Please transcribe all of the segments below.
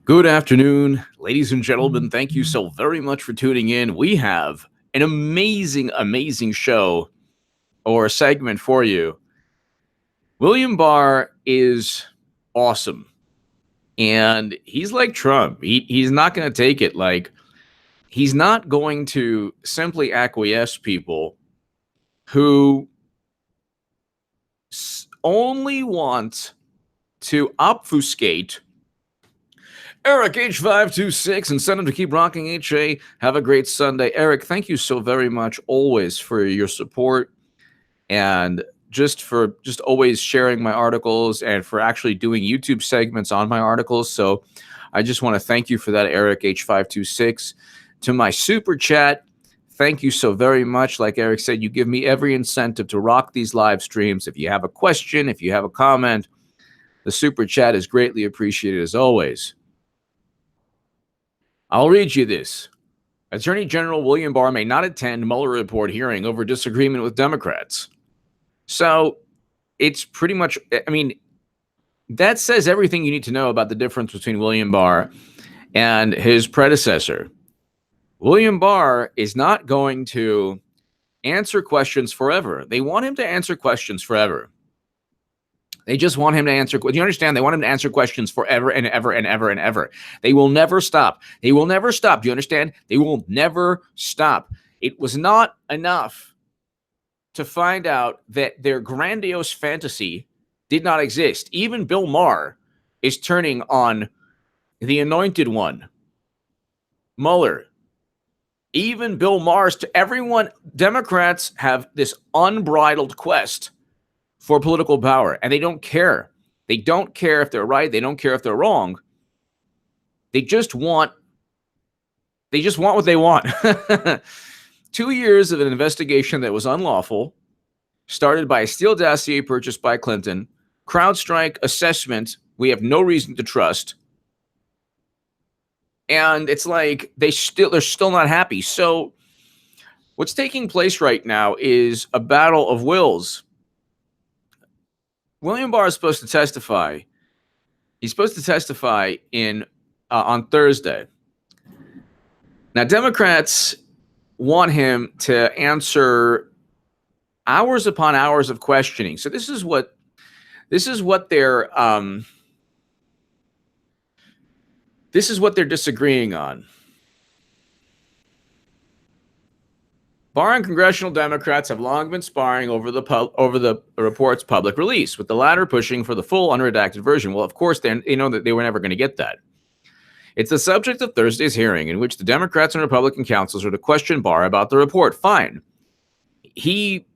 Good afternoon, ladies and gentlemen. Thank you so very much for tuning in. We have an amazing show or segment for you. William Barr is awesome, and he's like Trump. He's not going to take it. He's not going to simply acquiesce people who only want to obfuscate Eric H526 and send him to keep rocking HA. Have a great Sunday. Eric, thank you so very much always for your support and just always sharing my articles and for actually doing YouTube segments on my articles. So I just want to thank you for that, Eric H526. To my super chat, thank you so very much. Like Eric said, you give me every incentive to rock these live streams. If you have a question, if you have a comment, the super chat is greatly appreciated as always. I'll read you this. Attorney General William Barr may not attend Mueller report hearing over disagreement with Democrats. So it's pretty much, that says everything you need to know about the difference between William Barr and his predecessor. William Barr is not going to answer questions forever. They want him to answer questions forever. They just want him to answer. Do you understand? They want him to answer questions forever and ever and ever and ever. They will never stop. They will never stop. Do you understand? They will never stop. It was not enough to find out that their grandiose fantasy did not exist. Even Bill Maher is turning on the anointed one, Mueller. Even Bill Maher's to everyone. Democrats have this unbridled quest for political power, and they don't care. They don't care if they're right. They don't care if they're wrong. They just want what they want. 2 years of an investigation that was unlawful, started by a Steele dossier purchased by Clinton, CrowdStrike assessment we have no reason to trust. And it's like they're still not happy. So what's taking place right now is a battle of wills. William Barr is supposed to testify. He's supposed to testify on Thursday. Now, Democrats want him to answer hours upon hours of questioning. So this is what they're disagreeing on. Barr and congressional Democrats have long been sparring over the report's public release, with the latter pushing for the full unredacted version. Well, of course, they know that they were never going to get that. It's the subject of Thursday's hearing, in which the Democrats and Republican counsels are to question Barr about the report. Fine. He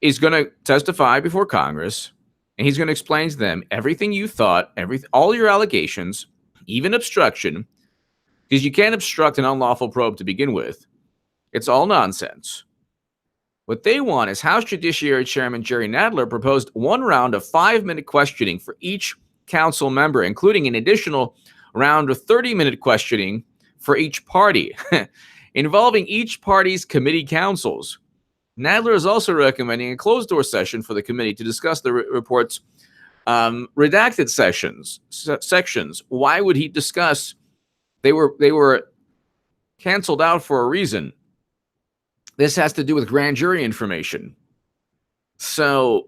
is going to testify before Congress, and he's going to explain to them everything you thought, all your allegations, even obstruction, because you can't obstruct an unlawful probe to begin with. It's all nonsense. What they want is House Judiciary Chairman Jerry Nadler proposed one round of 5-minute questioning for each council member, including an additional round of 30-minute questioning for each party, involving each party's committee councils. Nadler is also recommending a closed-door session for the committee to discuss the report's redacted sections. Why would he discuss? They were canceled out for a reason. This has to do with grand jury information. So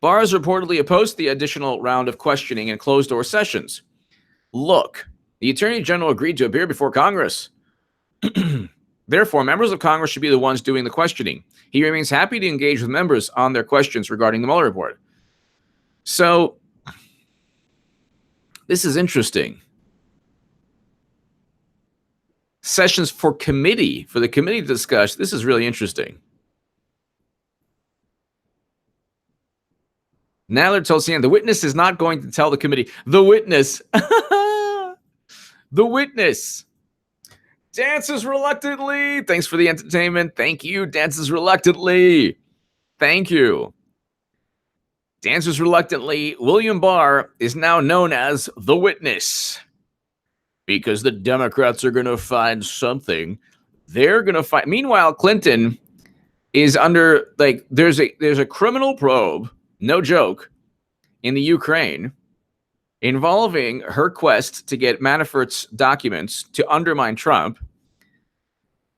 Barr is reportedly opposed to the additional round of questioning and closed-door sessions. Look, the Attorney General agreed to appear before Congress. Therefore, members of Congress should be the ones doing the questioning. He remains happy to engage with members on their questions regarding the Mueller report. So this is interesting. Sessions for the committee to discuss. This is really interesting. Nadler told CNN the witness is not going to tell the committee. The witness. The witness. Dances reluctantly. Thanks for the entertainment. Thank you. Dances reluctantly. Thank you. Dances reluctantly. William Barr is now known as the witness. Because the Democrats are going to find something. They're going to find. Meanwhile, Clinton is under, there's a criminal probe, no joke, in the Ukraine involving her quest to get Manafort's documents to undermine Trump.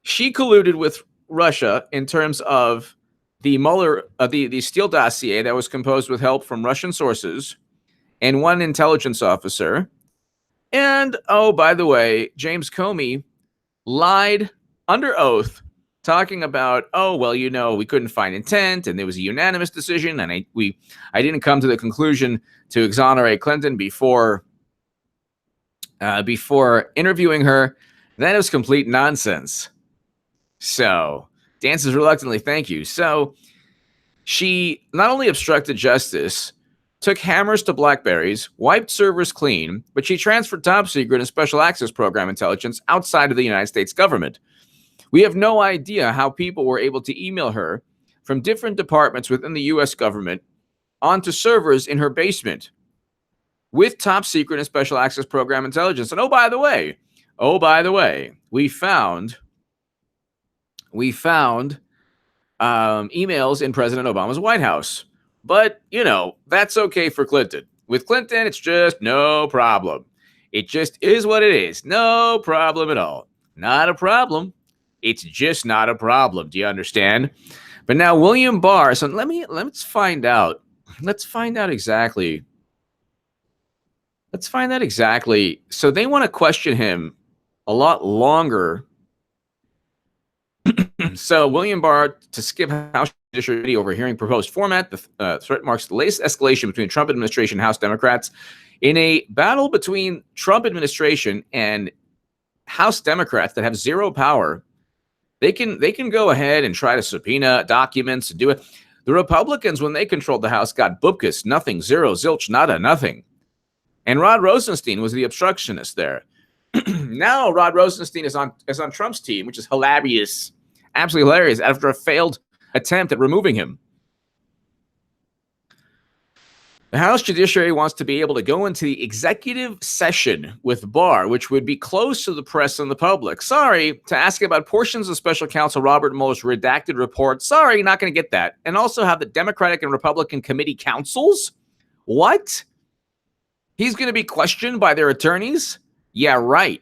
She colluded with Russia in terms of the Mueller, the Steele dossier that was composed with help from Russian sources and one intelligence officer. And, oh, by the way, James Comey lied under oath, talking about, oh, well, we couldn't find intent, and there was a unanimous decision, and I didn't come to the conclusion to exonerate Clinton before interviewing her. That was complete nonsense. So, dances reluctantly, thank you. So, she not only obstructed justice, took hammers to BlackBerries, wiped servers clean, but she transferred top secret and special access program intelligence outside of the United States government. We have no idea how people were able to email her from different departments within the U.S. government onto servers in her basement with top secret and special access program intelligence. And oh, by the way, we found emails in President Obama's White House. But, that's okay for Clinton. With Clinton, it's just no problem. It just is what it is. No problem at all. Not a problem. It's just not a problem. Do you understand? But now William Barr, so let's find out. Let's find out exactly. So they want to question him a lot longer. So William Barr to skip House Judiciary Committee over hearing proposed format. The threat marks the latest escalation between the Trump administration and House Democrats. In a battle between Trump administration and House Democrats that have zero power, they can go ahead and try to subpoena documents and do it. The Republicans, when they controlled the House, got bupkis, nothing, zero, zilch, nada, nothing. And Rod Rosenstein was the obstructionist there. Now Rod Rosenstein is on Trump's team, which is hilarious. Absolutely hilarious, after a failed attempt at removing him. The House Judiciary wants to be able to go into the executive session with Barr, which would be closed to the press and the public. Sorry, to ask about portions of Special Counsel Robert Mueller's redacted report. Sorry, not going to get that. And also have the Democratic and Republican committee counsels. What? He's going to be questioned by their attorneys? Yeah, right.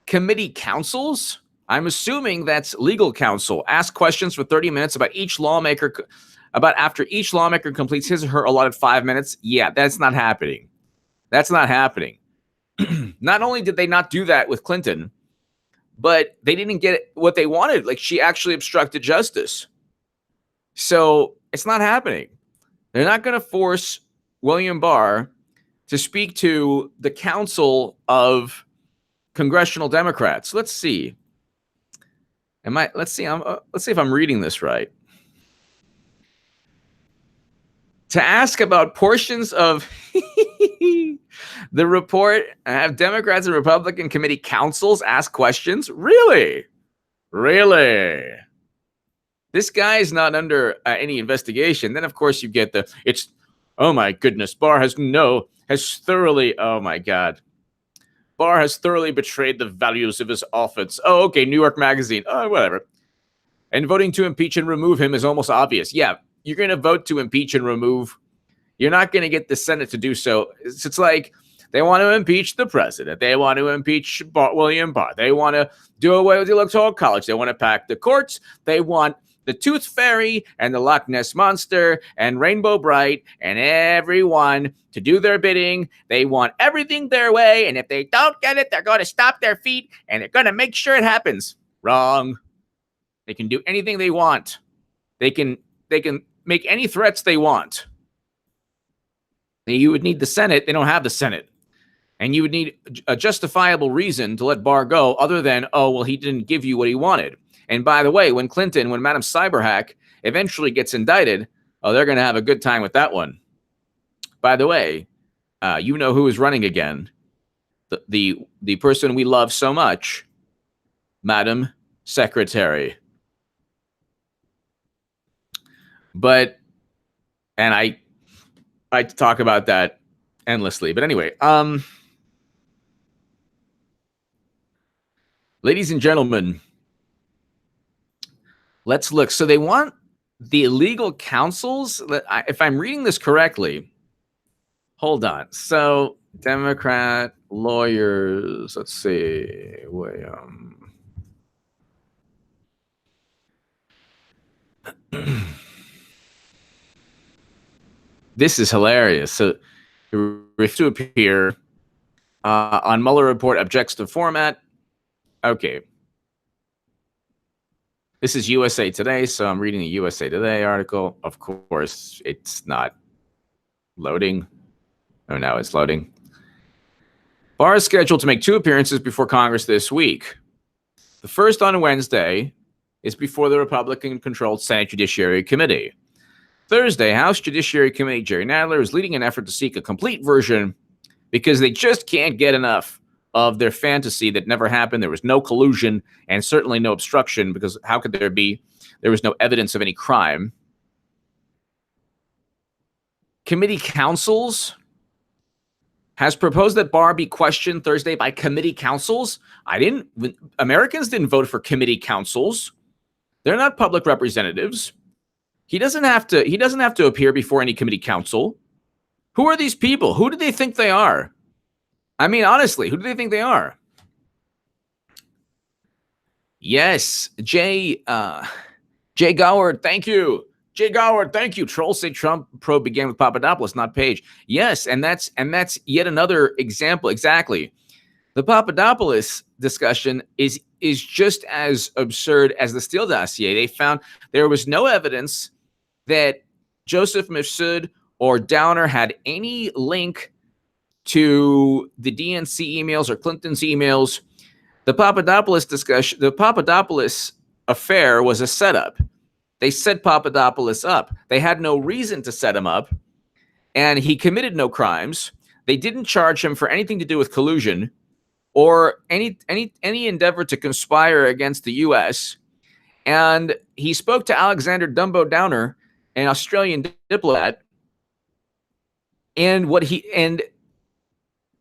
Committee counsels? I'm assuming that's legal counsel. Ask questions for 30 minutes about each lawmaker, after each lawmaker completes his or her allotted 5 minutes. Yeah, that's not happening. That's not happening. Not only did they not do that with Clinton, but they didn't get what they wanted. Like, she actually obstructed justice. So it's not happening. They're not going to force William Barr to speak to the Council of Congressional Democrats. Let's see. Let's see if I'm reading this right. To ask about portions of the report, have Democrats and Republican committee counsels ask questions? Really? This guy is not under any investigation. Then, of course, you get oh my goodness, Barr has thoroughly, oh my God. Barr has thoroughly betrayed the values of his office. Oh, okay, New York Magazine. Oh, whatever. And voting to impeach and remove him is almost obvious. Yeah, you're going to vote to impeach and remove. You're not going to get the Senate to do so. It's like they want to impeach the president. They want to impeach William Barr. They want to do away with the Electoral College. They want to pack the courts. They want the Tooth Fairy and the Loch Ness Monster and Rainbow Bright and everyone to do their bidding. They want everything their way, and if they don't get it, they're going to stop their feet and they're going to make sure it happens. Wrong. They can do anything they want. They can make any threats they want. You would need the Senate. They don't have the Senate. And you would need a justifiable reason to let Barr go other than, oh, well, he didn't give you what he wanted. And by the way, when Madam Cyberhack eventually gets indicted, oh, they're going to have a good time with that one. By the way, you know who is running again. The person we love so much, Madam Secretary. And I talk about that endlessly. But anyway, ladies and gentlemen, let's look. So they want the legal counsels. If I'm reading this correctly, Hold on. So Democrat lawyers, let's see, William. This is hilarious. So refused to appear on Mueller report, objects to format. Okay. This is USA Today, so I'm reading the USA Today article. Of course, it's not loading. Oh, now it's loading. Barr is scheduled to make 2 appearances before Congress this week. The first on Wednesday is before the Republican-controlled Senate Judiciary Committee. Thursday, House Judiciary Committee Jerry Nadler is leading an effort to seek a complete version because they just can't get enough of their fantasy that never happened. There was no collusion and certainly no obstruction, because how could there be? There was no evidence of any crime. Committee counsels has proposed that Barr be questioned Thursday by committee counsels. Americans didn't vote for committee counsels. They're not public representatives. He doesn't have to appear before any committee counsel. Who are these people? Who do they think they are? I mean, honestly, who do they think they are? Yes, Jay Goward, thank you. Jay Goward, thank you. Trolls say Trump probe began with Papadopoulos, not Page. Yes, and that's yet another example. Exactly. The Papadopoulos discussion is just as absurd as the Steele dossier. They found there was no evidence that Joseph Mifsud or Downer had any link to the DNC emails or Clinton's emails. The Papadopoulos discussion, the Papadopoulos affair was a setup. They set Papadopoulos up. They had no reason to set him up, and he committed no crimes. They didn't charge him for anything to do with collusion or any endeavor to conspire against the U.S. And he spoke to Alexander Dumbo Downer, an Australian diplomat, and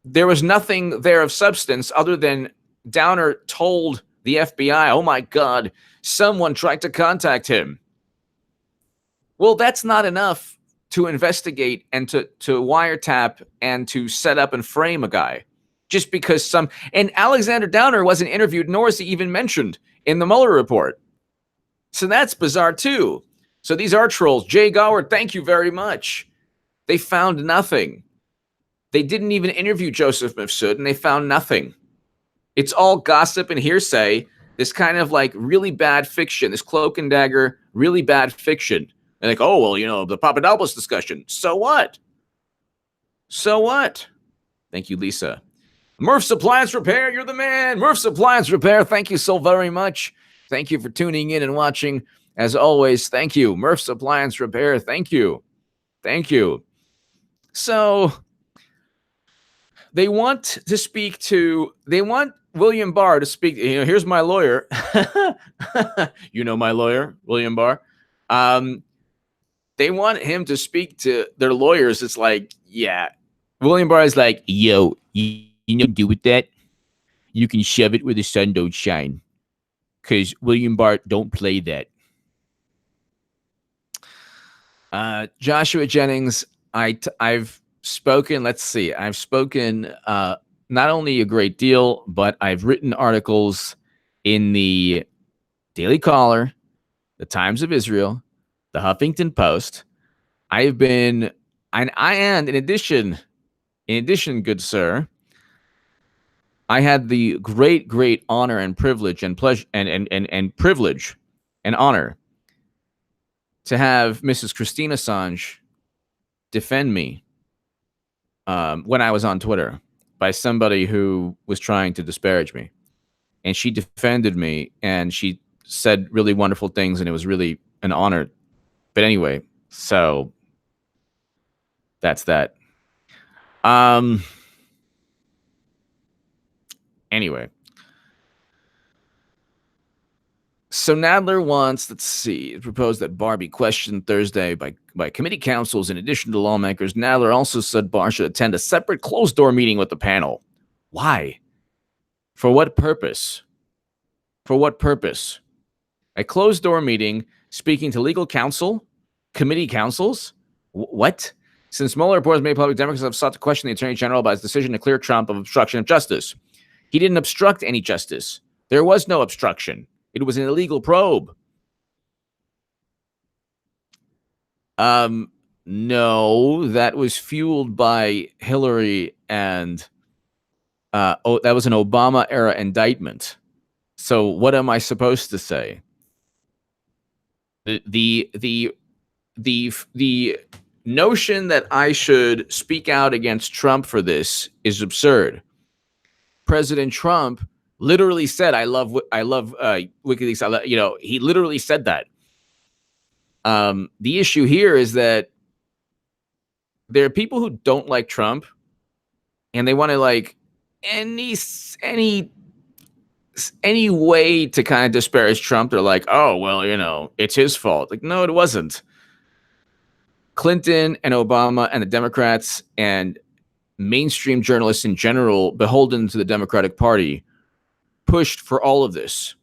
there was nothing there of substance other than Downer told the FBI, oh my God, someone tried to contact him. Well, that's not enough to investigate and to wiretap and to set up and frame a guy. Just because and Alexander Downer wasn't interviewed, nor is he even mentioned in the Mueller report. So that's bizarre too. So these are trolls. Jay Goward, thank you very much. They found nothing. They didn't even interview Joseph Mifsud, and they found nothing. It's all gossip and hearsay, this kind of like really bad fiction, this cloak and dagger, really bad fiction. And like, oh, well, the Papadopoulos discussion. So what? So what? Thank you, Lisa. Murph's Appliance Repair, you're the man. Murph's Appliance Repair, thank you so very much. Thank you for tuning in and watching. As always, thank you. Murph's Appliance Repair, thank you. Thank you. So they want William Barr to speak. Here's my lawyer. You know my lawyer, William Barr. They want him to speak to their lawyers. It's like, yeah. William Barr is like, yo, you know, do with that. You can shove it where the sun don't shine. Because William Barr don't play that. Joshua Jennings, I've spoken, let's see, I've spoken not only a great deal, but I've written articles in the Daily Caller, the Times of Israel, the Huffington Post. I've been, and in addition, good sir, I had the great honor and privilege and pleasure and privilege and honor to have Mrs. Christine Assange defend me when I was on Twitter by somebody who was trying to disparage me. And she defended me, and she said really wonderful things, and it was really an honor. But anyway, so that's that. Anyway. So Nadler wants, let's see, proposed that Barr be questioned Thursday by committee counsels in addition to lawmakers. Nadler also said Barr should attend a separate closed-door meeting with the panel. Why? For what purpose? For what purpose? A closed-door meeting speaking to legal counsel, committee counsels? What? Since Mueller reports made public, Democrats have sought to question the Attorney General about his decision to clear Trump of obstruction of justice. He didn't obstruct any justice. There was no obstruction. It was an illegal probe. No, that was fueled by Hillary and that was an Obama era indictment. So what am I supposed to say? The notion that I should speak out against Trump for this is absurd. President Trump literally said, "I love WikiLeaks." He literally said that. The issue here is that there are people who don't like Trump, and they want to like any way to kind of disparage Trump. They're like, "Oh, well, it's his fault." Like, no, it wasn't. Clinton and Obama and the Democrats and mainstream journalists in general, beholden to the Democratic Party, pushed for all of this.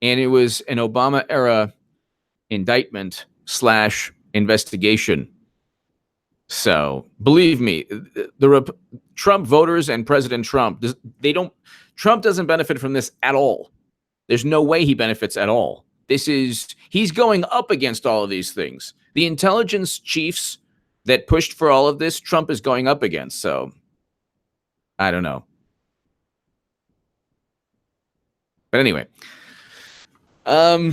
And it was an Obama era indictment / investigation. So believe me, the Trump voters and President Trump, Trump doesn't benefit from this at all. There's no way he benefits at all. He's going up against all of these things. The intelligence chiefs that pushed for all of this, Trump is going up against. So I don't know. But anyway, so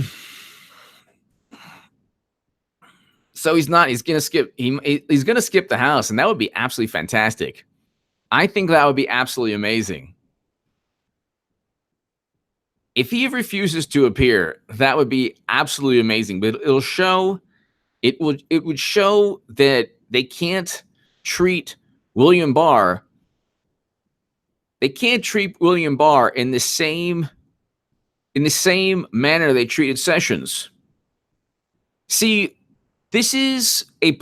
he's going to skip the House, and that would be absolutely fantastic. I think that would be absolutely amazing. If he refuses to appear, that would be absolutely amazing. But it would show that they can't treat William Barr. They can't treat William Barr in the same manner they treated Sessions. See, this is an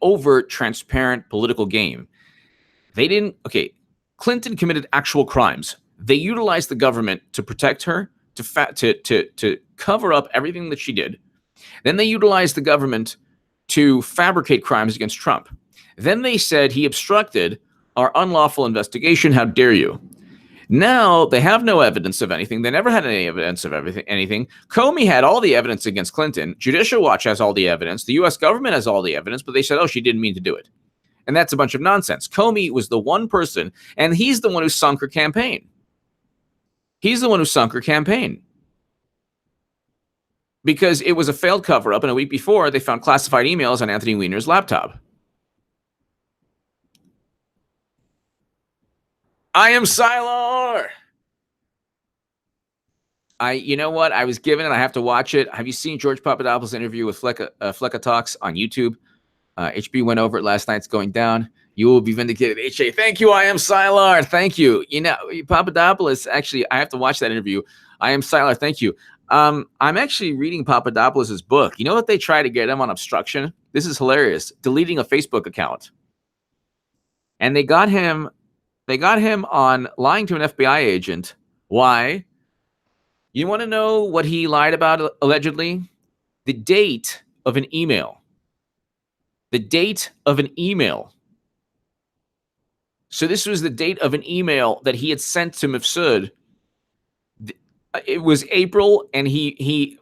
overt, transparent political game. Clinton committed actual crimes. They utilized the government to protect her, to cover up everything that she did. Then they utilized the government to fabricate crimes against Trump. Then they said he obstructed our unlawful investigation. How dare you? Now they have no evidence of anything. They never had any evidence of anything. Comey had all the evidence against Clinton. Judicial Watch has all the evidence. The U.S. government has all the evidence, but they said, oh, she didn't mean to do it. And that's a bunch of nonsense. Comey was the one person, and he's the one who sunk her campaign. Because it was a failed cover-up, and a week before, they found classified emails on Anthony Weiner's laptop. I am Sylar. You know what? I was given it. I have to watch it. Have you seen George Papadopoulos' interview with Flecka Talks on YouTube? HB went over it last night. It's going down. You will be vindicated. HA, thank you. I am Sylar. Thank you. Papadopoulos, actually, I have to watch that interview. I am Sylar. Thank you. I'm actually reading Papadopoulos' book. You know what they try to get him on obstruction? This is hilarious. Deleting a Facebook account. And they got him on lying to an FBI agent. Why? You want to know what he lied about allegedly? The date of an email. So this was the date of an email that he had sent to Mifsud. It was April, and he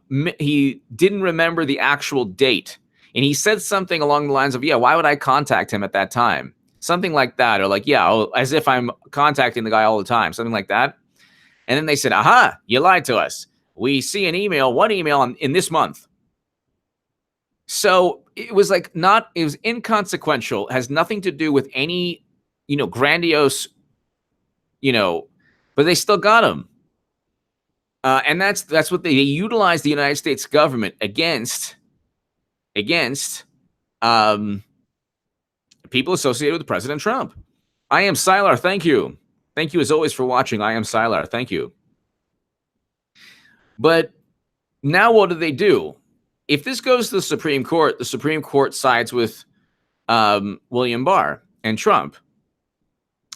didn't remember the actual date. And he said something along the lines of, why would I contact him at that time? Something like that. Or like, as if I'm contacting the guy all the time. Something like that. And then they said, aha, you lied to us. We see one email in this month. So it was it was inconsequential, has nothing to do with any, grandiose, but they still got him. And that's what they utilized the United States government against people associated with President Trump. I am Sylar. Thank you. Thank you as always for watching. I am Sylar. Thank you. But now what do? If this goes to the Supreme Court sides with William Barr and Trump.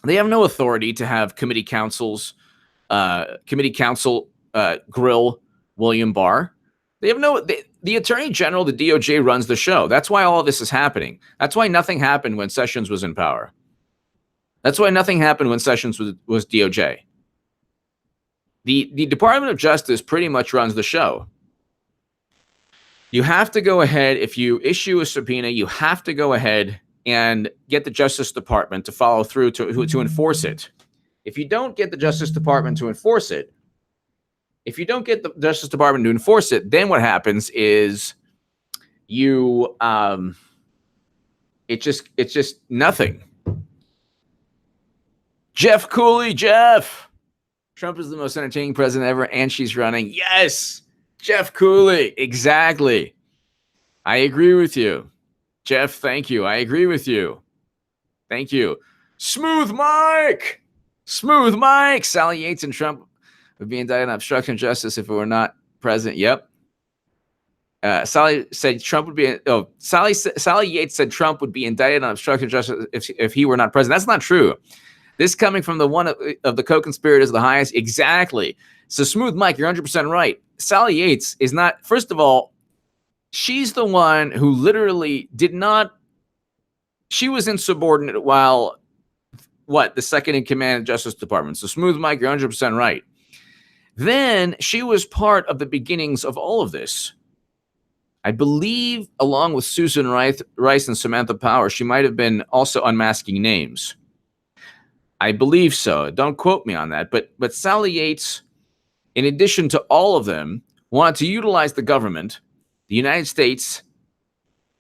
They have no authority to have committee counsel grill William Barr. They have the Attorney General, the DOJ, runs the show. That's why all of this is happening. That's why nothing happened when Sessions was in power. That's why nothing happened when Sessions was DOJ. The Department of Justice pretty much runs the show. You have to go ahead, if you issue a subpoena, you have to go ahead and get the Justice Department to follow through to enforce it. If you don't get the Justice Department to enforce it, then what happens is it's just nothing. Jeff Cooley, Jeff. Trump is the most entertaining president ever, and she's running. Yes, Jeff Cooley, exactly. I agree with you. Jeff, thank you. I agree with you. Thank you. Smooth Mike. Sally Yates and Trump would be indicted on obstruction of justice if it were not present. Yep. Sally said Trump would be. Sally Yates said Trump would be indicted on obstruction of justice if he were not president. That's not true. This coming from the one of the co-conspirators of the highest. Exactly. So Smooth Mike, you're 100% right. Sally Yates is not. First of all, she's the one who literally did not. She was insubordinate while the second in command of the Justice Department. So Smooth Mike, you're 100% right. Then she was part of the beginnings of all of this. I believe, along with Susan Rice and Samantha Power, she might have been also unmasking names. I believe so. Don't quote me on that. But Sally Yates, in addition to all of them, wanted to utilize the government, the United States,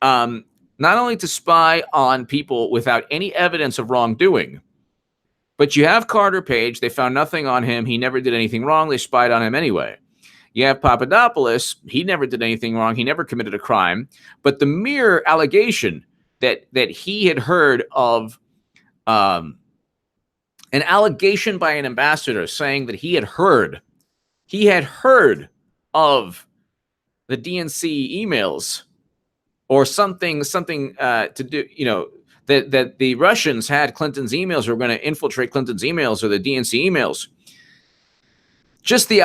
not only to spy on people without any evidence of wrongdoing, but you have Carter Page. They found nothing on him. He never did anything wrong. They spied on him anyway. You have Papadopoulos. He never did anything wrong. He never committed a crime. But the mere allegation that he had heard of an allegation by an ambassador saying that he had heard of the DNC emails or something to do, that the Russians had Clinton's emails or were going to infiltrate Clinton's emails or the DNC emails. Just the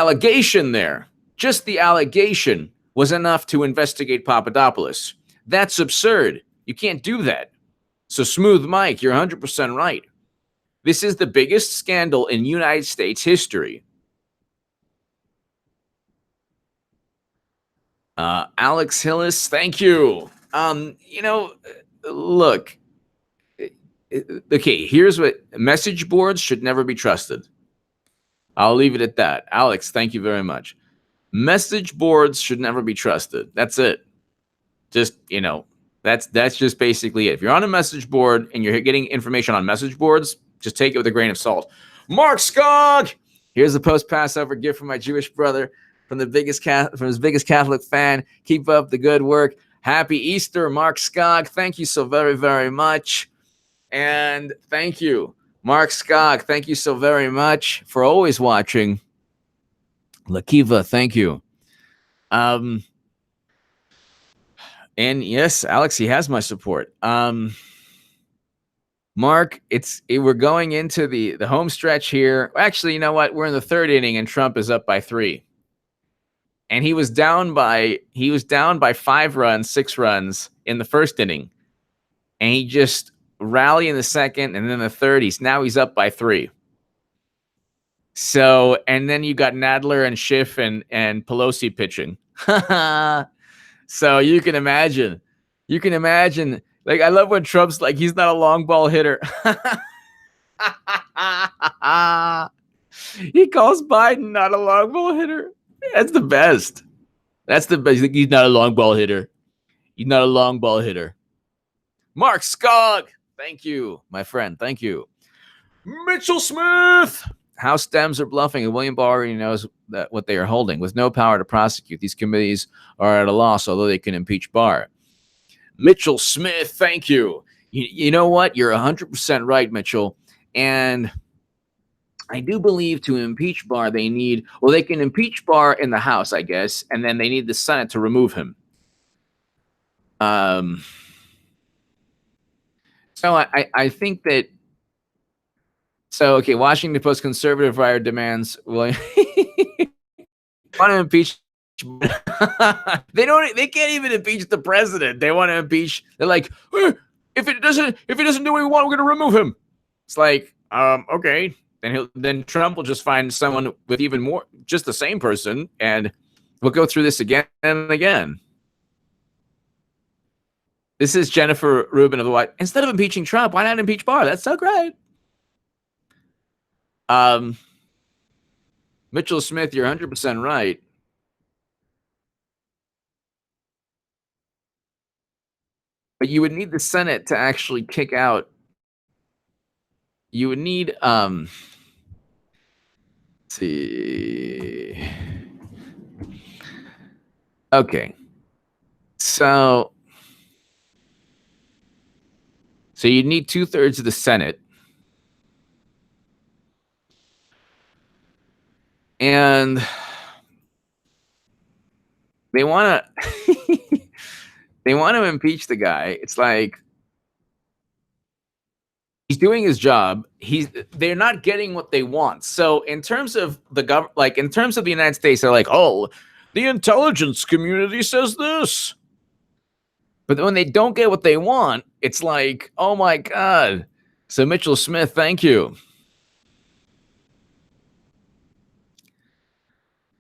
allegation was enough to investigate Papadopoulos. That's absurd. You can't do that. So Smooth Mike, you're 100% right. This is the biggest scandal in United States history. Alex Hillis, thank you. Look. Okay, here's what message boards should never be trusted. I'll leave it at that. Alex, thank you very much. Message boards should never be trusted. That's it. Just, that's just basically it. If you're on a message board and you're getting information on message boards, just take it with a grain of salt. Mark Skog, here's a post-Passover gift from my Jewish brother from his biggest Catholic fan. Keep up the good work. Happy Easter, Mark Skog. Thank you so very, very much. And thank you, Mark Skog. Thank you so very much for always watching. Lakiva, thank you. And yes, Alex, he has my support. Mark, we're going into the home stretch here. Actually, you know what? We're in the third inning and Trump is up by 3. And he was down by 5 runs, 6 runs in the first inning. And he just rallied in the second and then the third. He's up by 3. So, and then you got Nadler and Schiff and Pelosi pitching. So you can imagine. Like, I love when Trump's like, he's not a long ball hitter. He calls Biden not a long ball hitter. That's the best. He's not a long ball hitter. Mark Skog. Thank you, my friend. Thank you. Mitchell Smith. House Dems are bluffing, and William Barr already knows what they are holding. With no power to prosecute, these committees are at a loss, although they can impeach Barr. Mitchell Smith, thank you. You know what? You're 100% right, Mitchell. And I do believe to impeach Barr, they can impeach Barr in the House, I guess, and then they need the Senate to remove him. So I think that. So, okay, Washington Post conservative writer demands want to impeach They can't even impeach the president. They want to impeach. They're like, if he doesn't do what we want, we're going to remove him. It's like, okay. Then Trump will just find someone with even more, just the same person, and we'll go through this again and again. This is Jennifer Rubin of the White. Instead of impeaching Trump, why not impeach Barr? That's so great. Mitchell Smith, you're 100% right. But you would need the Senate to actually kick out. You would need, let's see. Okay. So you need 2/3 of the Senate. And they want to they want to impeach the guy. It's like, he's doing his job. They're not getting what they want. So in terms of the in terms of the United States, they're like, oh, the intelligence community says this. But when they don't get what they want, it's like, oh my God. So Mitchell Smith, thank you.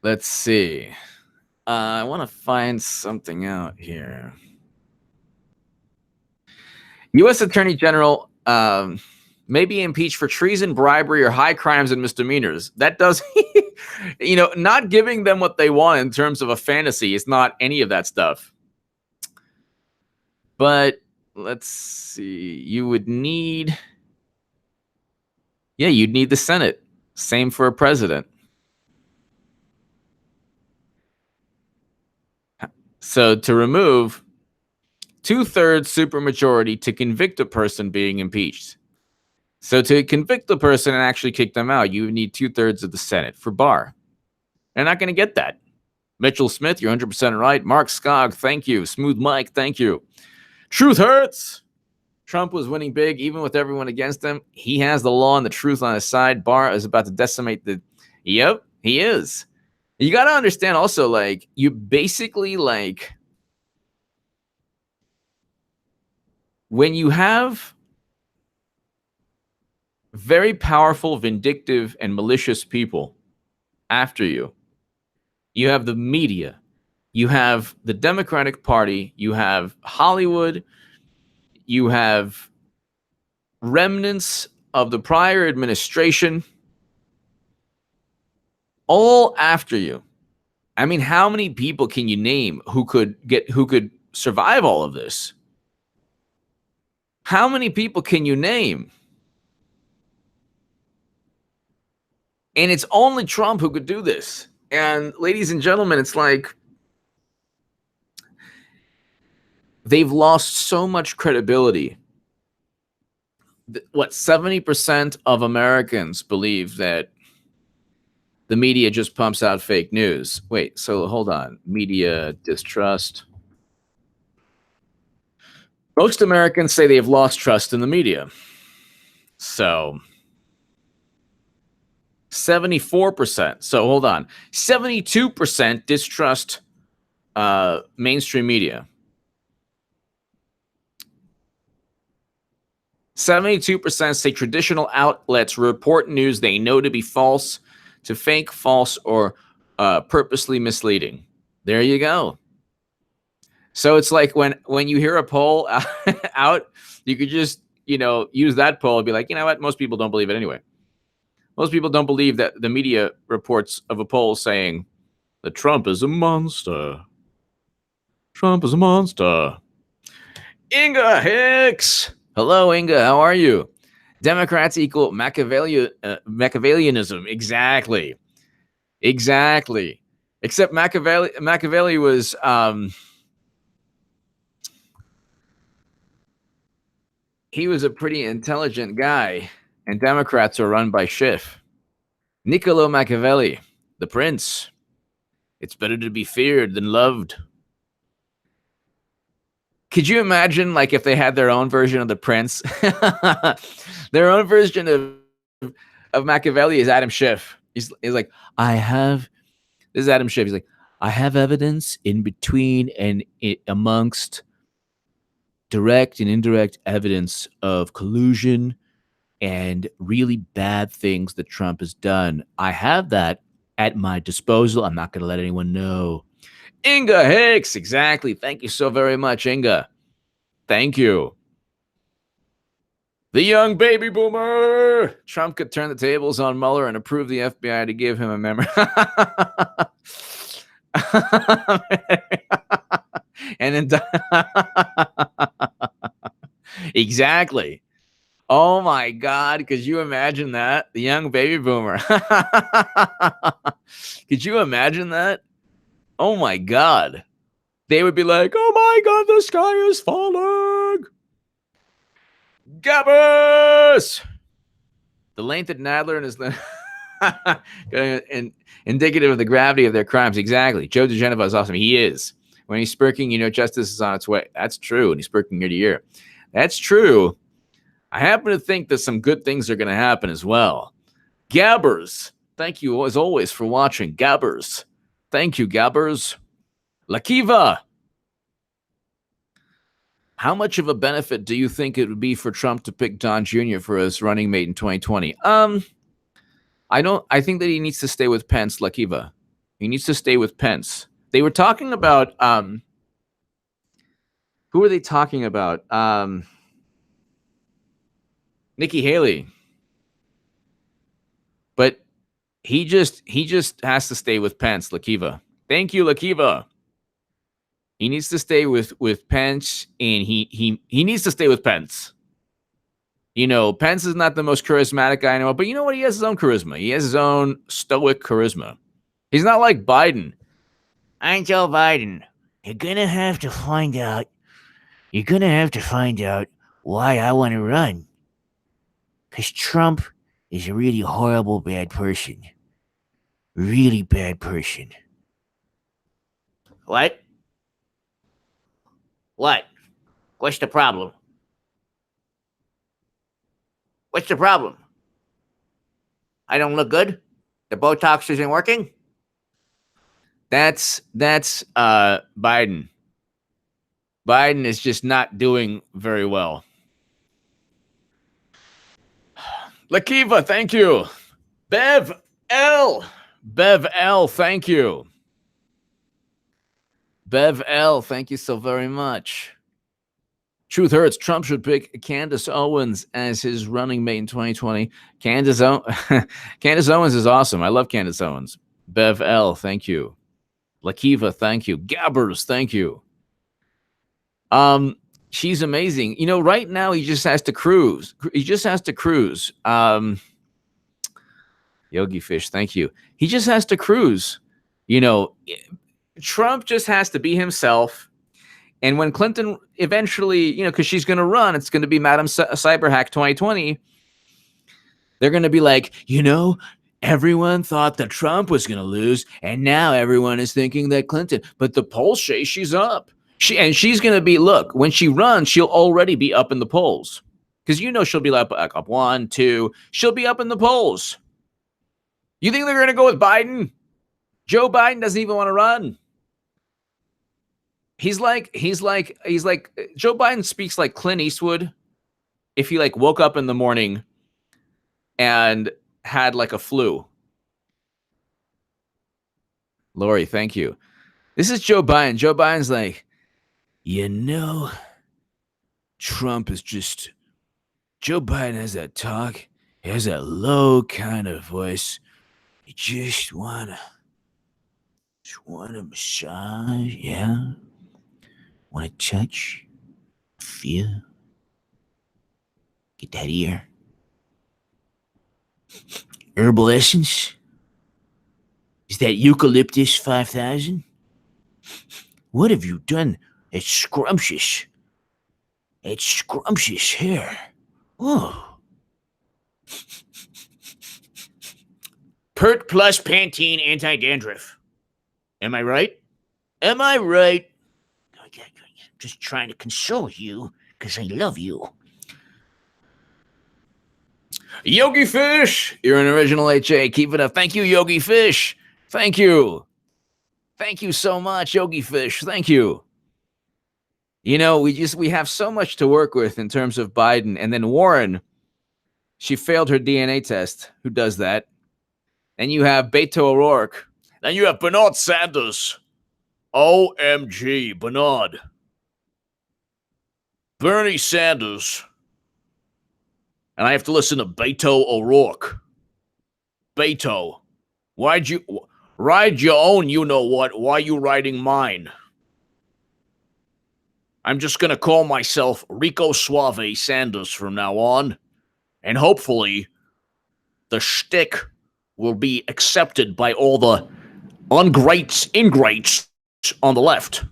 Let's see. I want to find something out here. U.S. Attorney General may be impeached for treason, bribery, or high crimes and misdemeanors. That does, not giving them what they want in terms of a fantasy is not any of that stuff. But let's see. You'd need the Senate. Same for a president. So to remove 2/3 supermajority to convict a person being impeached. So to convict the person and actually kick them out, you need 2/3 of the Senate for Barr. They're not going to get that. Mitchell Smith, you're 100% right. Mark Skog, thank you. Smooth Mike, thank you. Truth hurts. Trump was winning big, even with everyone against him. He has the law and the truth on his side. Barr is about to decimate the. Yep, he is. You got to understand also, like, you basically, like, when you have very powerful, vindictive, and malicious people after you, you have the media, you have the Democratic Party, you have Hollywood, you have remnants of the prior administration, all after you. I mean, how many people can you name who could survive all of this? How many people can you name? And it's only Trump who could do this. And ladies and gentlemen, it's like they've lost so much credibility. What, 70% of Americans believe that the media just pumps out fake news. Wait, so hold on. Media distrust. Most Americans say they've lost trust in the media. So 74%. So hold on. 72% distrust mainstream media. 72% say traditional outlets report news they know to be false, to fake, false, or purposely misleading. There you go. So it's like when you hear a poll out, you could just, use that poll and be like, you know what? Most people don't believe it anyway. Most people don't believe that the media reports of a poll saying that Trump is a monster. Trump is a monster. Inga Hicks. Hello, Inga. How are you? Democrats equal Machiavellianism. Exactly. Except Machiavelli was he was a pretty intelligent guy, and Democrats are run by Schiff. Niccolo Machiavelli, the prince. It's better to be feared than loved. Could you imagine, like, if they had their own version of the prince? Their own version of Machiavelli is Adam Schiff. He's like, this is Adam Schiff. He's like, I have evidence in between and amongst direct and indirect evidence of collusion and really bad things that Trump has done. I have that at my disposal. I'm not going to let anyone know. Inga Hicks, exactly. Thank you so very much, Inga. Thank you. The young baby boomer. Trump could turn the tables on Mueller and approve the FBI to give him a memory. And then exactly. Oh my God. Could you imagine that? The young baby boomer. Could you imagine that? Oh my God. They would be like, oh my God, the sky is falling. Gabbers! The length that Nadler and his indicative of the gravity of their crimes. Exactly. Joe DeGeneva is awesome. He is. When he's spurking, justice is on its way. That's true. And he's spurking year to year. That's true. I happen to think that some good things are going to happen as well. Gabbers, thank you as always for watching. Gabbers, thank you, Gabbers. Lakiva, how much of a benefit do you think it would be for Trump to pick Don Jr. for his running mate in 2020? I think that he needs to stay with Pence, Lakiva. He needs to stay with Pence. They were talking about, who are they talking about? Nikki Haley. But he just has to stay with Pence, Lakiva. Thank you, Lakiva. He needs to stay with Pence, and he needs to stay with Pence. Pence is not the most charismatic guy I know, but you know what? He has his own charisma. He has his own stoic charisma. He's not like Biden. I'm Joe Biden. You're gonna have to find out why I want to run. Because Trump is a really horrible, bad person. Really bad person. What? What? What's the problem? What's the problem? I don't look good? The Botox isn't working? That's Biden. Biden is just not doing very well. Lakiva, thank you. Bev L, thank you. Bev L, thank you so very much. Truth hurts. Trump should pick Candace Owens as his running mate in 2020. Candace Owens is awesome. I love Candace Owens. Bev L, thank you. Lakiva, thank you. Gabbers, thank you. She's amazing. Right now he just has to cruise. Yogi Fish, thank you. He just has to cruise. Trump just has to be himself. And when Clinton eventually, because she's going to run, it's going to be Madam Cyberhack 2020. They're going to be like, everyone thought that Trump was going to lose, and now everyone is thinking that Clinton. But the polls say she's up. She's going to be, look, when she runs, she'll already be up in the polls. Because she'll be up 1, 2. She'll be up in the polls. You think they're going to go with Biden? Joe Biden doesn't even want to run. He's like Joe Biden speaks like Clint Eastwood if he woke up in the morning and had a flu. Lori, thank you. This is Joe Biden. Joe Biden's like, Trump is just, Joe Biden has that talk. He has that low kind of voice. You just wanna massage, yeah. Want to touch, feel, get that ear. Herbal essence? Is that eucalyptus 5000? What have you done? It's scrumptious. Hair. Oh. Pert plus Pantene anti-dandruff. Am I right? Just trying to console you because I love you. Yogi Fish, you're an original HA. Keep it up. Thank you, Yogi Fish. Thank you. Thank you so much, Yogi Fish. Thank you. You know, we have so much to work with in terms of Biden. And then Warren, she failed her DNA test. Who does that? Then you have Beto O'Rourke. Then you have Bernard Sanders. OMG, Bernard. Bernie Sanders. And I have to listen to Beto O'Rourke. Beto, why'd you ride your own you-know-what? Why you riding mine? I'm just going to call myself Rico Suave Sanders from now on. And hopefully the shtick will be accepted by all the ingrates on the left.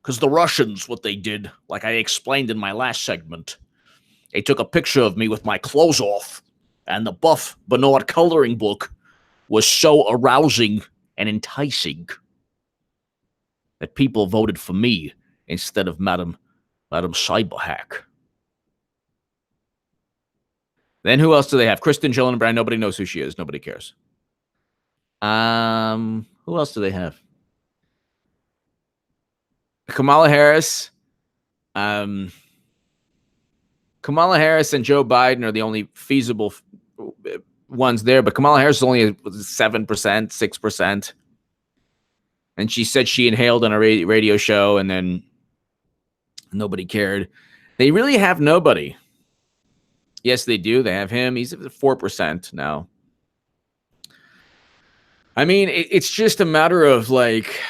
Because the Russians, what they did, like I explained in my last segment, they took a picture of me with my clothes off, and the buff Bernard coloring book was so arousing and enticing that people voted for me instead of Madam Cyberhack. Then who else do they have? Kristen Gillibrand. Nobody knows who she is. Nobody cares. Who else do they have? Kamala Harris. Kamala Harris and Joe Biden are the only feasible ones there, but Kamala Harris is only 7%, 6%. And she said she inhaled on a radio show, and then nobody cared. They really have nobody. Yes, they do. They have him. He's at 4% now. I mean, it's just a matter of like,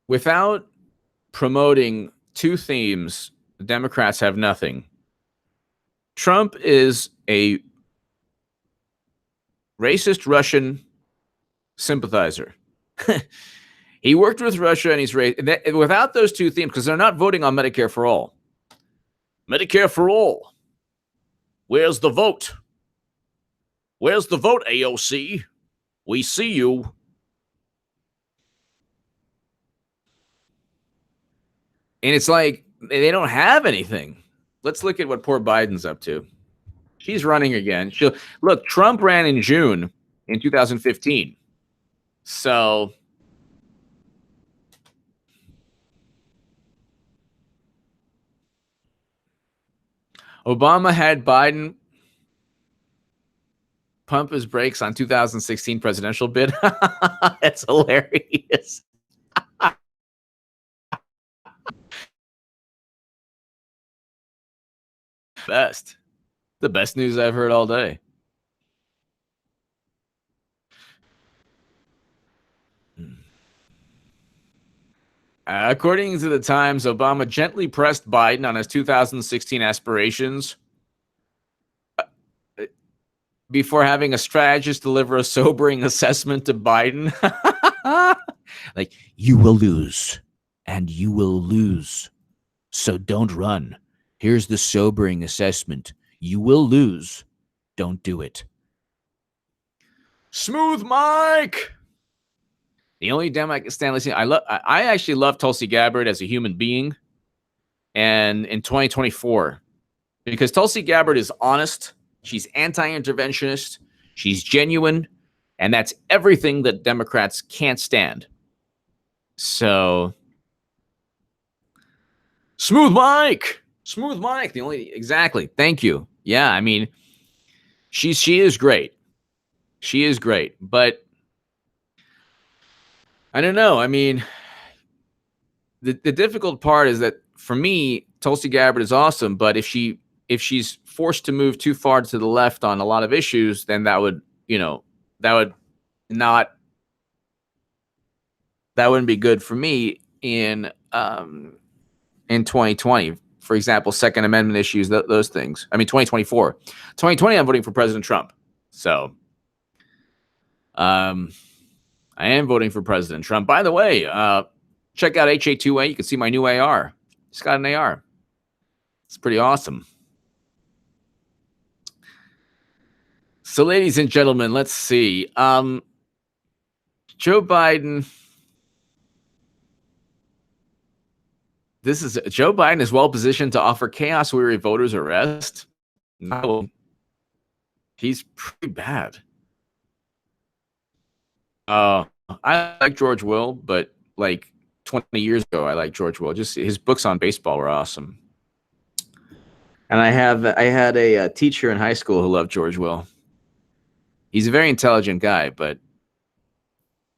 without promoting two themes, the Democrats have nothing. Trump is a racist Russian sympathizer. He worked with Russia, and he's racist. Without those two themes, because they're not voting on Medicare for all. Medicare for all. Where's the vote? Where's the vote, AOC? We see you. And it's like, they don't have anything. Let's look at what poor Biden's up to. She's running again. Look, Trump ran in June in 2015. So Obama had Biden pump his brakes on 2016 presidential bid. That's hilarious. The best news I've heard all day. According to the Times, Obama gently pressed Biden on his 2016 aspirations before having a strategist deliver a sobering assessment to Biden. Like, you will lose, and you will lose. So don't run. Here's the sobering assessment. You will lose. Don't do it. Smooth Mike. The only Democrat Stanley scene I actually love Tulsi Gabbard as a human being, and in 2024, because Tulsi Gabbard is honest, she's anti-interventionist, she's genuine, and that's everything that Democrats can't stand. So, Smooth Mike, exactly. Thank you. Yeah, I mean, she is great. She is great, but I don't know. I mean, the difficult part is that for me, Tulsi Gabbard is awesome, but if she's forced to move too far to the left on a lot of issues, then that wouldn't be good for me in 2020. For example, Second Amendment issues, those things. I mean, 2024, 2020, I'm voting for President Trump. So, I am voting for President Trump. By the way, check out HA2A. You can see my new AR. Just got an AR. It's pretty awesome. So, ladies and gentlemen, let's see. Joe Biden. Joe Biden is well positioned to offer chaos-weary voters a rest. No. He's pretty bad. I like George Will, but like 20 years ago, I liked George Will. Just his books on baseball were awesome. And I had a teacher in high school who loved George Will. He's a very intelligent guy, but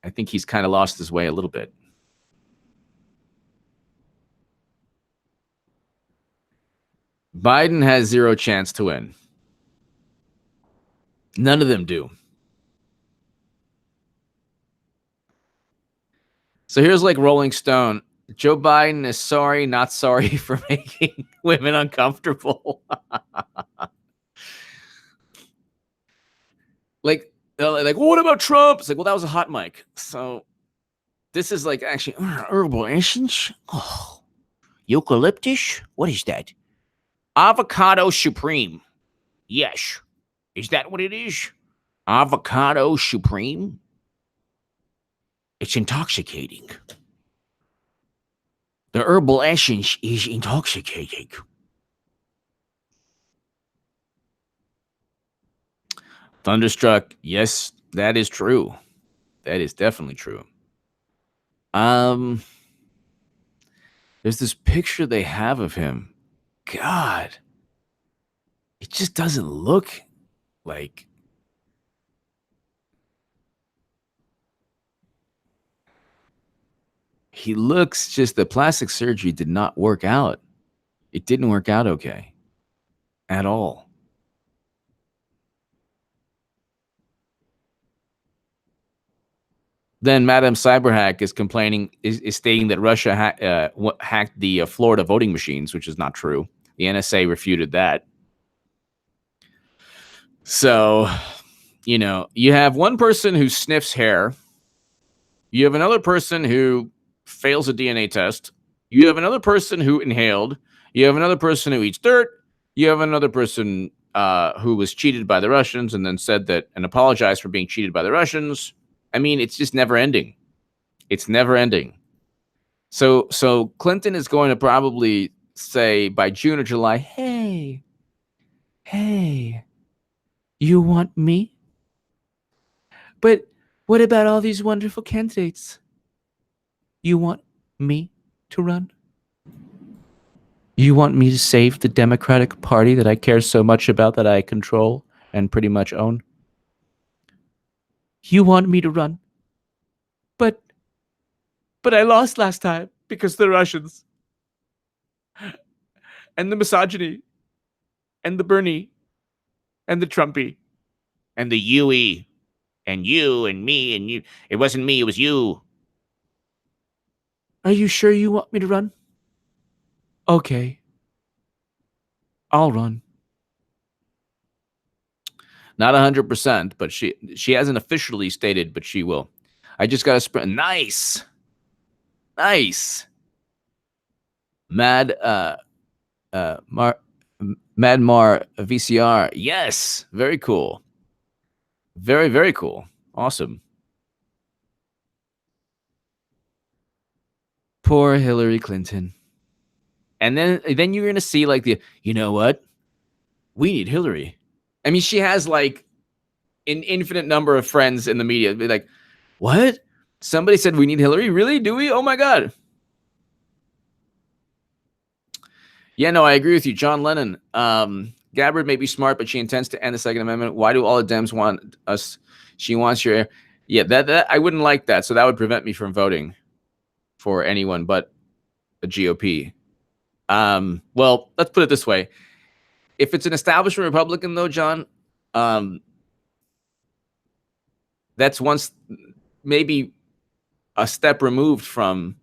I think he's kind of lost his way a little bit. Biden has zero chance to win. None of them do. So here's like Rolling Stone. Joe Biden is sorry, not sorry for making women uncomfortable. like, well, what about Trump? It's like, well, that was a hot mic. So this is like actually herbal essence. Oh, eucalyptus? What is that? Avocado Supreme. Yes. Is that what it is? Avocado Supreme? It's intoxicating. The herbal essence is intoxicating. Thunderstruck. Yes, that is true. That is definitely true. There's this picture they have of him. God. It just doesn't look like he looks just the plastic surgery did not work out. It didn't work out okay at all. Then Madam Cyberhack is complaining, is stating that Russia hacked the Florida voting machines, which is not true. The NSA refuted that. So, you have one person who sniffs hair. You have another person who fails a DNA test. You have another person who inhaled. You have another person who eats dirt. You have another person who was cheated by the Russians and then said that and apologized for being cheated by the Russians. I mean, it's just never ending. It's never ending. So Clinton is going to probably say by June or July, hey, you want me? But what about all these wonderful candidates? You want me to run? You want me to save the Democratic Party that I care so much about, that I control and pretty much own? You want me to run? But I lost last time because of the Russians and the misogyny and the Bernie and the Trumpy and the UE and you and me and you. It wasn't me, it was you. Are you sure you want me to run? Okay. I'll run. Not 100%, but she hasn't officially stated, but she will. I just got a sprint. Nice. Mad Mar VCR. Yes, very cool. Very, very cool. Awesome. Poor Hillary Clinton. And then you're gonna see like you know what? We need Hillary. I mean, she has like an infinite number of friends in the media. Be like, what? Somebody said we need Hillary? Really? Do we? Oh my God. Yeah, no, I agree with you. John Lennon. Gabbard may be smart, but she intends to end the Second Amendment. Why do all the Dems want us? She wants your. Yeah, that I wouldn't like that. So that would prevent me from voting for anyone but the GOP. Well, let's put it this way. If it's an establishment Republican, though, John, that's once maybe a step removed from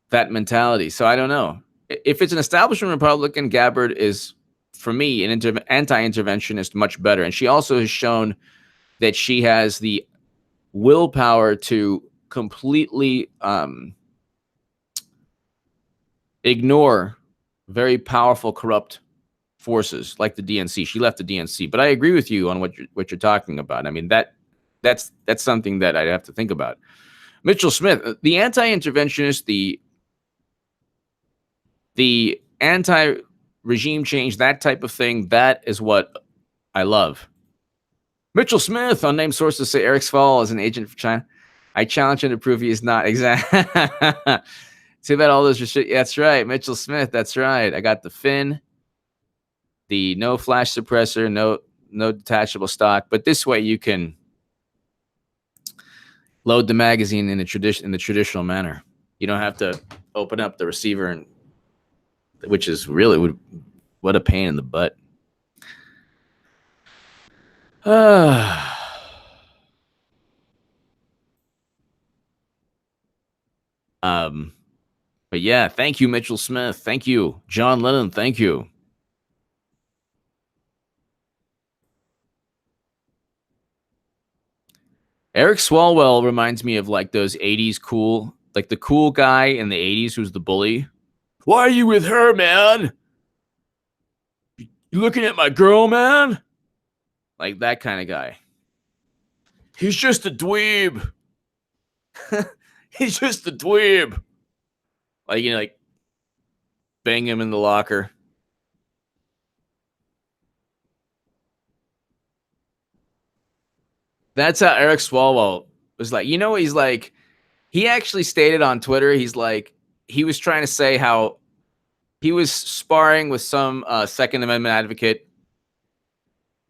that mentality. So I don't know. If it's an establishment Republican, Gabbard is, for me, an anti-interventionist much better. And she also has shown that she has the willpower to completely ignore very powerful, corrupt forces like the DNC. She left the DNC. But I agree with you on what you're talking about. I mean, that's something that I'd have to think about. Mitchell Smith, the anti-interventionist, the anti-regime change, that type of thing, that is what I love. Mitchell Smith, unnamed sources say Eric Swalwell is an agent for China. I challenge him to prove he is not. Exactly. Too bad all those are shit. That's right. Mitchell Smith. That's right. I got the fin, the no flash suppressor, no detachable stock. But this way you can load the magazine in the traditional manner. You don't have to open up the receiver, and which is really what a pain in the butt. But yeah, thank you, Mitchell Smith. Thank you, John Lennon. Thank you. Eric Swalwell reminds me of like those 80s cool, like the cool guy in the 80s who's the bully. Why are you with her, man? You looking at my girl, man? Like that kind of guy. He's just a dweeb. He's just a dweeb. Like, you know, like bang him in the locker. That's how Eric Swalwell was like. You know, he's like, he actually stated on Twitter, he's like, he was trying to say how he was sparring with some Second Amendment advocate.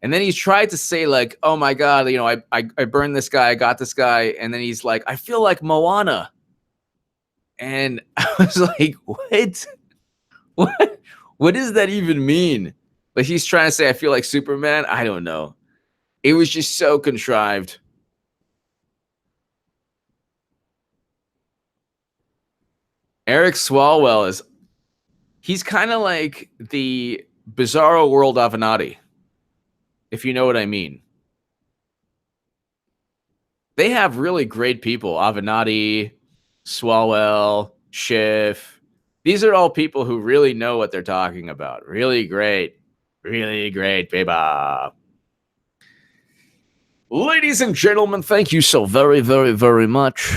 And then he's tried to say, like, oh my God, you know, I burned this guy, I got this guy. And then he's like, I feel like Moana. And I was like, what? What does that even mean? Like he's trying to say, I feel like Superman. I don't know. It was just so contrived. Eric Swalwell he's kind of like the Bizarro World Avenatti, if you know what I mean. They have really great people. Avenatti, Swalwell, Schiff. These are all people who really know what they're talking about. Really great. Really great, baby. Ladies and gentlemen, thank you so very, very, very much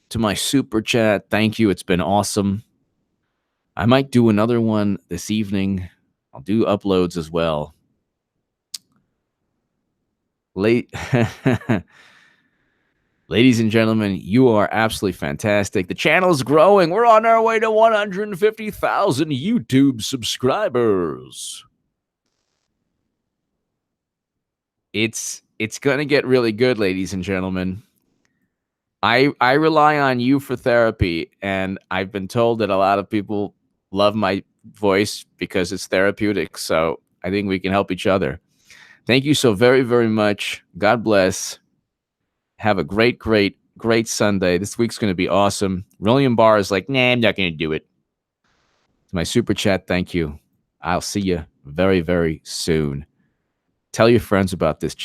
to my super chat. Thank you. It's been awesome. I might do another one this evening. I'll do uploads as well. Ladies and gentlemen, you are absolutely fantastic. The channel is growing. We're on our way to 150,000 YouTube subscribers. It's going to get really good, ladies and gentlemen. I rely on you for therapy, and I've been told that a lot of people love my voice because it's therapeutic. So I think we can help each other. Thank you so very, very much. God bless. Have a great, great, great Sunday. This week's going to be awesome. William Barr is like, nah, I'm not going to do it. My super chat, thank you. I'll see you very, very soon. Tell your friends about this channel.